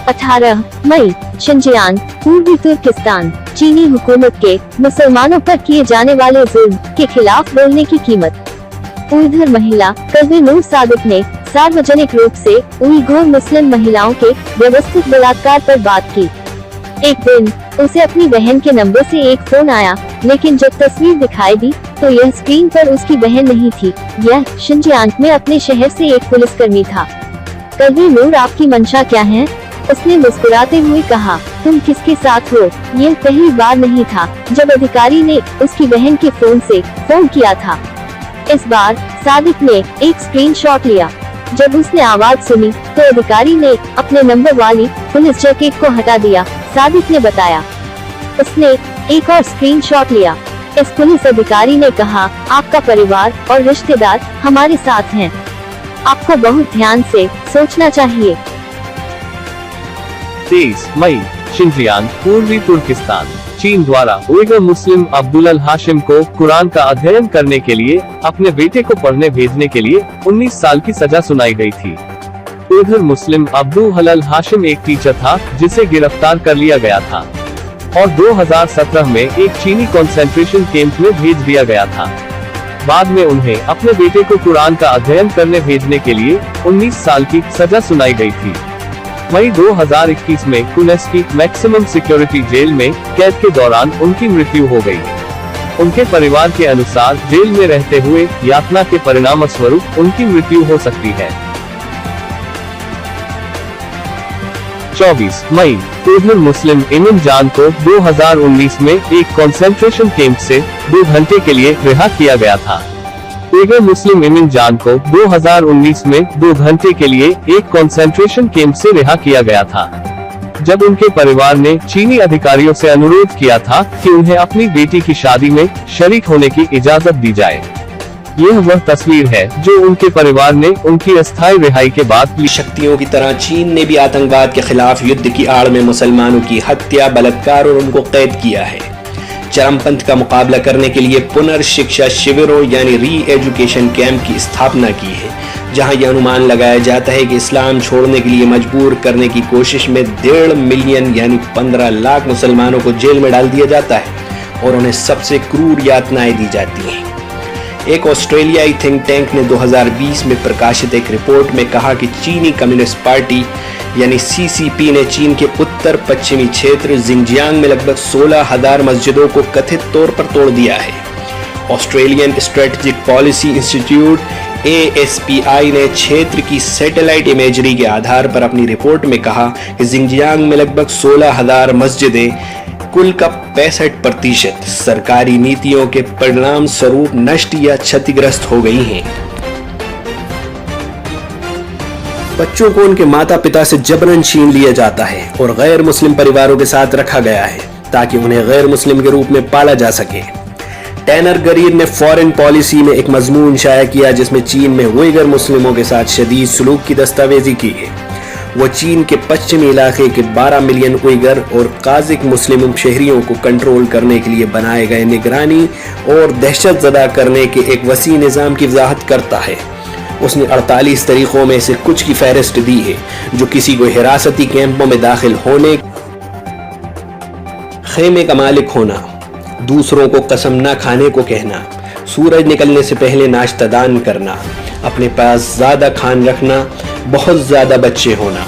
18 मई, Xinjiang, पूर्वी तुर्किस्तान, चीनी हुकूमत के मुसलमानों पर किए जाने वाले जुल्म के खिलाफ बोलने की कीमत। उइघुर महिला कल्बे नूर सादिक ने सार्वजनिक रूप से उइघुर मुस्लिम महिलाओं के व्यवस्थित बलात्कार पर बात की। एक दिन उसे अपनी बहन के नंबर से एक फोन आया, लेकिन जब तस्वीर दिखाई दी तो यह स्क्रीन पर उसकी बहन नहीं थी। यह शिनजियांग में अपने शहर से एक पुलिसकर्मी था। कल्बे नूर, आपकी मंशा क्या है? उसने मुस्कुराते हुए कहा, तुम किसके साथ हो? यह पहली बार नहीं था जब अधिकारी ने उसकी बहन के फोन से फोन किया था। इस बार सादिक ने एक स्क्रीनशॉट लिया। जब उसने आवाज सुनी तो अधिकारी ने अपने नंबर वाली पुलिस जैकेट को हटा दिया। सादिक ने बताया। उसने एक और स्क्रीनशॉट लिया। इस पुलिस अधिकारी ने कहा, आपका परिवार और रिश्तेदार हमारे साथ हैं। आपको बहुत ध्यान से सोचना चाहिए। 23 मई, शिनजियांग, पूर्वी तुर्किस्तान, चीन द्वारा उइघुर मुस्लिम अब्दुल अल हाशिम को कुरान का अध्ययन करने के लिए अपने बेटे को पढ़ने भेजने के लिए 19 साल की सजा सुनाई गई थी। उइघुर मुस्लिम अब्दुल अल हाशिम एक टीचर था जिसे गिरफ्तार कर लिया गया था और 2017 में एक चीनी कंसंट्रेशन कैंप में भेज दिया गया था। बाद में उन्हें अपने बेटे को कुरान का अध्ययन करने भेजने के लिए 19 साल की सजा सुनाई गई थी। मई 2021 में कुनेस की मैक्सिमम सिक्योरिटी जेल में कैद के दौरान उनकी मृत्यु हो गई। उनके परिवार के अनुसार जेल में रहते हुए यातना के परिणाम स्वरूप उनकी मृत्यु हो सकती है। 24 मई, उइघुर मुस्लिम इमिन जान को 2019 में एक कंसंट्रेशन कैंप से 2 घंटे के लिए रिहा किया गया था। उइघुर मुस्लिम इमिन जान को 2019 में 2 घंटे के लिए एक कंसंट्रेशन कैंप से रिहा किया गया था, जब उनके परिवार ने चीनी अधिकारियों से अनुरोध किया था कि उन्हें अपनी बेटी की शादी में शरीक होने की इजाजत दी जाए। यह वह तस्वीर है जो उनके परिवार ने उनकी अस्थायी रिहाई के बाद ली। शक्तियों की तरह चीन ने भी आतंकवाद के खिलाफ युद्ध की आड़ में मुसलमानों की हत्या, बलात्कार और उनको कैद किया है। चरमपंथ का मुकाबला करने के लिए पुनर्शिक्षा शिविरों यानी री एजुकेशन कैंप की स्थापना की है, जहां यह अनुमान लगाया जाता है कि इस्लाम छोड़ने के लिए मजबूर करने की कोशिश में 1.5 मिलियन यानी 15 लाख मुसलमानों को जेल में डाल दिया जाता है और उन्हें सबसे क्रूर यातनाएं दी जाती हैं। एक ऑस्ट्रेलियाई थिंक टैंक ने 2020 में प्रकाशित एक रिपोर्ट में कहा कि चीनी कम्युनिस्ट पार्टी यानी सीसीपी ने चीन के उत्तर पश्चिमी क्षेत्र जिंजियांग में लगभग 16,000 मस्जिदों को कथित तौर पर तोड़ दिया है। Australian strategic policy institute ASPI ने क्षेत्र की सैटेलाइट इमेजरी के आधार पर अपनी रिपोर्ट में कहा कि जिंजियांग में लगभग 16,000 मस्जिदें, कुल का 65% सरकारी नीतियों के परिणाम स्वरूप नष्ट या क्षतिग्रस्त हो गई हैं। बच्चों को उनके माता पिता से जबरन छीन लिया जाता है और गैर मुस्लिम परिवारों के साथ रखा गया है ताकि उन्हें गैर मुस्लिम के रूप में पाला जा सके। टैनर गरीर ने फॉरेन पॉलिसी में एक मजमून शाया किया जिसमें चीन में उइघुर मुस्लिमों के साथ शदीद सलूक की दस्तावेजी की है। वो चीन के पश्चिमी इलाके के 12 मिलियन उइघुर और काजिक मुस्लिम शहरियों को कंट्रोल करने के लिए बनाए गए निगरानी और दहशत ज़दा करने के एक वसी निज़ाम की वजाहत करता है। उसने 48 तरीकों में से कुछ की फहरिस्त दी है, जो किसी को हिरासती कैंपों में दाखिल होने, खेमे का मालिक होना, दूसरों को कसम न खाने को कहना, सूरज निकलने से पहले नाश्तादान करना, अपने पास ज़्यादा खान रखना, बहुत ज़्यादा बच्चे होना,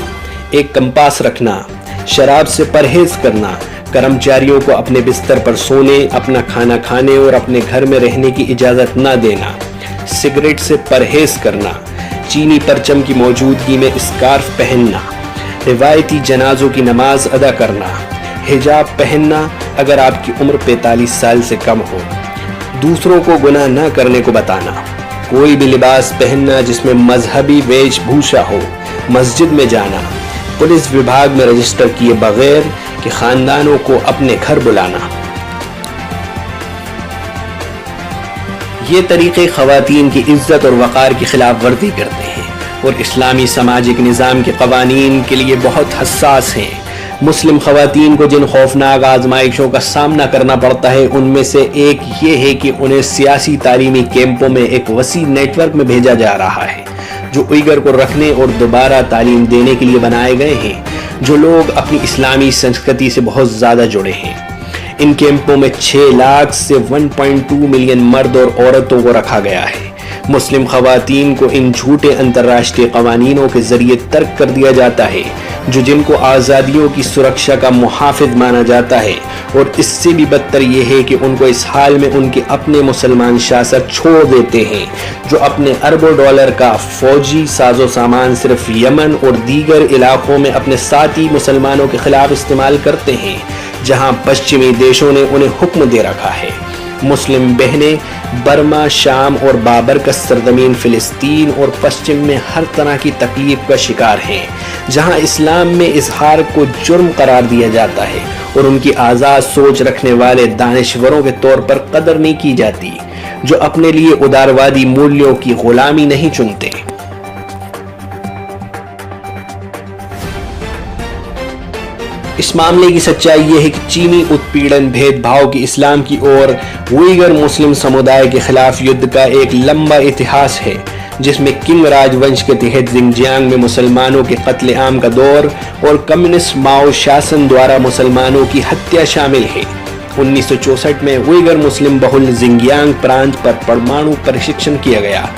एक कंपास रखना, शराब से परहेज करना, कर्मचारियों को अपने बिस्तर पर सोने, अपना खाना खाने और अपने घर में रहने की इजाज़त न देना, सिगरेट से परहेज करना, चीनी परचम की मौजूदगी में स्कार्फ पहनना, रिवायती जनाजों की नमाज अदा करना, हिजाब पहनना अगर आपकी उम्र 45 साल से कम हो, दूसरों को गुनाह न करने को बताना, कोई भी लिबास पहनना जिसमें मजहबी वेशभूषा हो, मस्जिद में जाना, पुलिस विभाग में रजिस्टर किए बगैर कि खानदानों को अपने घर बुलाना। ये तरीके खवातीन की इज्जत और वक़ार की खिलाफ वर्जी करते हैं और इस्लामी सामाजिक निज़ाम के कवानीन के लिए बहुत हसास हैं। मुस्लिम खवातीन को जिन खौफनाक आजमाइशों का सामना करना पड़ता है उनमें से एक ये है कि उन्हें सियासी तालीमी कैंपों में एक वसी नेटवर्क में भेजा जा रहा है जो उइघुर को रखने और दोबारा तालीम देने के लिए बनाए गए हैं। जो लोग अपनी इस्लामी संस्कृति से बहुत ज़्यादा जुड़े हैं। इन कैंपों में 6 लाख से 1.2 मिलियन मर्द और औरतों को रखा गया है। मुस्लिम खवातीन को इन झूठे अंतर्राष्ट्रीय कवानीनों के जरिए तर्क कर दिया जाता है, जो जिनको आज़ादियों की सुरक्षा का मुहाफिज माना जाता है, और इससे भी बदतर यह है कि उनको इस हाल में उनके अपने मुसलमान शासक छोड़ देते हैं, जो अपने अरबों डॉलर का फौजी साजो सामान सिर्फ यमन और दीगर इलाकों में अपने साथी मुसलमानों के खिलाफ इस्तेमाल करते हैं, जहां पश्चिमी देशों ने उन्हें हुक्म दे रखा है। मुस्लिम बहनें बर्मा, शाम और बाबरकस सरजमीन फिलिस्तीन और पश्चिम में हर तरह की तकलीफ का शिकार हैं, जहां इस्लाम में इजहार को जुर्म करार दिया जाता है और उनकी आज़ाद सोच रखने वाले दानिश्वरों के तौर पर कदर नहीं की जाती, जो अपने लिए उदारवादी मूल्यों की गुलामी नहीं चुनते। इस मामले की सच्चाई यह है कि चीनी उत्पीड़न, भेदभाव की इस्लाम की ओर उइगर मुस्लिम समुदाय के खिलाफ युद्ध का एक लंबा इतिहास है, जिसमें किंग राजवंश के तहत जिंगजियांग में मुसलमानों के कत्लेआम का दौर और कम्युनिस्ट माओ शासन द्वारा मुसलमानों की हत्या शामिल है। 1964 में उइगर मुस्लिम बहुल जिंगजियांग प्रांत पर परमाणु परीक्षण किया गया,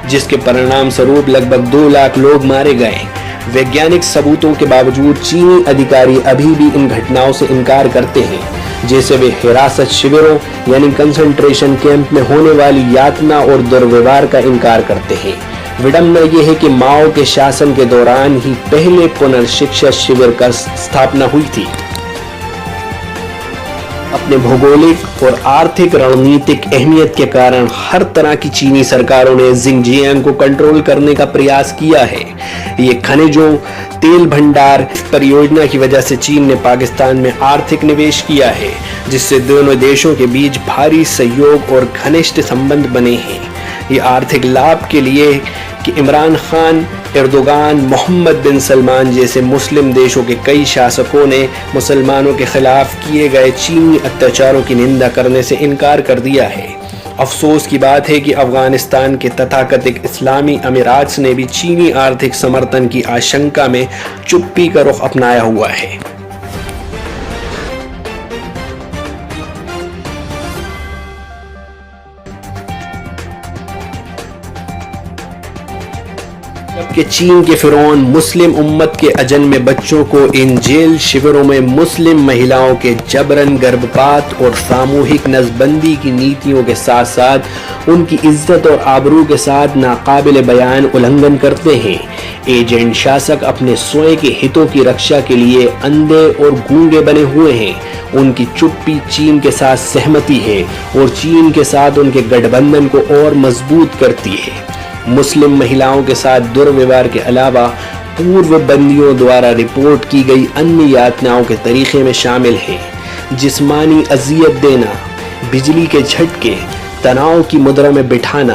जिसके परिणाम स्वरूप लगभग 2 लाख लोग मारे गए। वैज्ञानिक सबूतों के बावजूद चीनी अधिकारी अभी भी इन घटनाओं से इनकार करते हैं, जैसे वे हिरासत शिविरों यानी कंसंट्रेशन कैंप में होने वाली यातना और दुर्व्यवहार का इनकार करते हैं। विडंबना यह है कि माओ के शासन के दौरान ही पहले पुनर्शिक्षा शिविर का स्थापना हुई थी। अपने भौगोलिक और आर्थिक रणनीतिक अहमियत के कारण हर तरह की चीनी सरकारों ने जिंगजियांग को कंट्रोल करने का प्रयास किया है। ये खनिजों, तेल भंडार परियोजना की वजह से चीन ने पाकिस्तान में आर्थिक निवेश किया है, जिससे दोनों देशों के बीच भारी सहयोग और घनिष्ठ संबंध बने हैं। ये आर्थिक लाभ के लिए कि इमरान खान, एर्दोगान, मोहम्मद बिन सलमान जैसे मुस्लिम देशों के कई शासकों ने मुसलमानों के खिलाफ किए गए चीनी अत्याचारों की निंदा करने से इनकार कर दिया है। अफसोस की बात है कि अफगानिस्तान के तथाकथित इस्लामी अमीरात ने भी चीनी आर्थिक समर्थन की आशंका में चुप्पी का रुख अपनाया हुआ है। जबकि चीन के फिरौन मुस्लिम उम्मत के अजन्मे बच्चों को इन जेल शिविरों में मुस्लिम महिलाओं के जबरन गर्भपात और सामूहिक नसबंदी की नीतियों के साथ साथ उनकी इज्जत और आबरू के साथ नाकाबिल बयान उल्लंघन करते हैं। एजेंट शासक अपने स्वयं के हितों की रक्षा के लिए अंधे और गूंगे बने हुए हैं। उनकी चुप्पी चीन के साथ सहमति है और चीन के साथ उनके गठबंधन को और मजबूत करती है। मुस्लिम महिलाओं के साथ दुर्व्यवहार के अलावा पूर्व बंदियों द्वारा रिपोर्ट की गई अन्य यातनाओं के तरीके में शामिल है जिस्मानी अजियत देना, बिजली के झटके, तनाव की मुद्रा में बिठाना,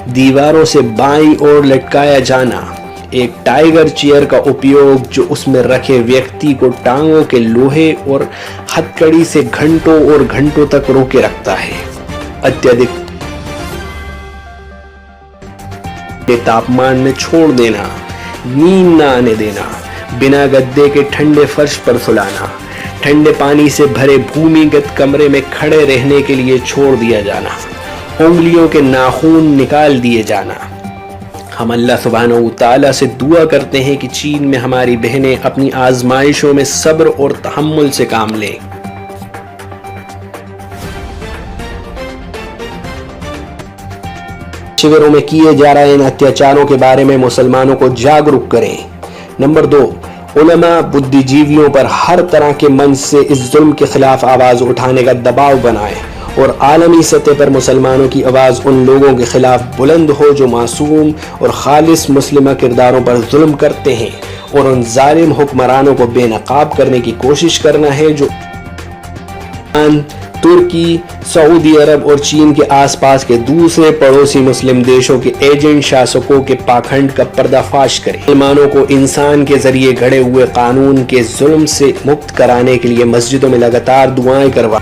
दीवारों से बाईं ओर लटकाया जाना, एक टाइगर चेयर का उपयोग जो उसमें रखे व्यक्ति को टांगों के लोहे और हथकड़ी से घंटों और घंटों तक रोके रखता है, अत्यधिक तापमान में छोड़ देना, नींद न आने देना, बिना गद्दे के ठंडे फर्श पर सुलाना, ठंडे पानी से भरे भूमिगत कमरे में खड़े रहने के लिए छोड़ दिया जाना, उंगलियों के नाखून निकाल दिए जाना। हम अल्लाह सुब्हानहू व तआला से दुआ करते हैं कि चीन में हमारी बहनें अपनी आजमाइशों में सब्र और तहम्मुल से काम लें। शिविरों में किए जा रहे इन अत्याचारों के बारे में मुसलमानों को जागरूक करें। नंबर 2, उलमा बुद्धिजीवियों पर हर तरह के मंच से इस जुल्म के खिलाफ आवाज उठाने का दबाव बनाएं और आलमी सतह पर मुसलमानों की आवाज उन लोगों के खिलाफ बुलंद हो जो मासूम और खालिस मुस्लिमा किरदारों पर जुल्म करते हैं, और उन जालिम हुक्मरानों को बेनकाब करने की कोशिश करना है जो तुर्की, सऊदी अरब और चीन के आसपास के दूसरे पड़ोसी मुस्लिम देशों के एजेंट शासकों के पाखंड का पर्दाफाश करें। मुसलमानों को इंसान के जरिए घड़े हुए कानून के जुल्म से मुक्त कराने के लिए मस्जिदों में लगातार दुआएं करवा।